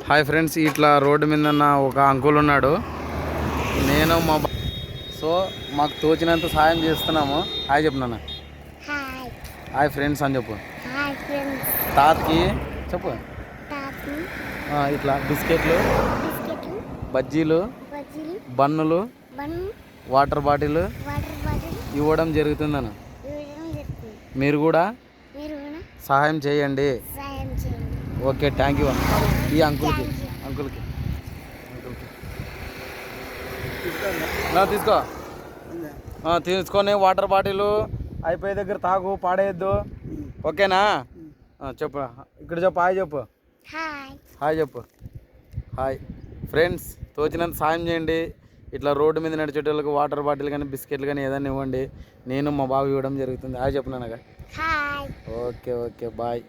Hi friends ఇట్లా road మీద ఒక అంకుల్ ఉన్నాడు. నేను సో మాకు తోచినంత సాయం చేస్తున్నాము. హాయ్ చెప్పు నాన్న. హాయ్ ఫ్రెండ్స్ అని చెప్పు. తాతకి చెప్పు. ఇట్లా బిస్కెట్లు, బజ్జీలు, బన్నులు, వాటర్ బాటిల్ ఇవ్వడం జరుగుతుందన్న. మీరు కూడా సహాయం చేయండి. Okay, thank you. ఈ అంకుల్కి తీసుకొని వాటర్ బాటిల్ అయిపోయే దగ్గర తాగు, పాడేయద్దు. ఓకేనా? చెప్పు, ఇక్కడ చెప్పు. హాయ్ చెప్పు. హాయ్ చెప్పు. హాయ్ ఫ్రెండ్స్, తోచినంత సాయం చేయండి. ఇట్లా రోడ్డు మీద నడిచేటోళ్ళకి వాటర్ బాటిల్ కానీ బిస్కెట్లు కానీ ఏదైనా ఇవ్వండి. నేను మా బాబు ఇవ్వడం జరుగుతుంది. హాయ్ చెప్పినానగా. Okay bye.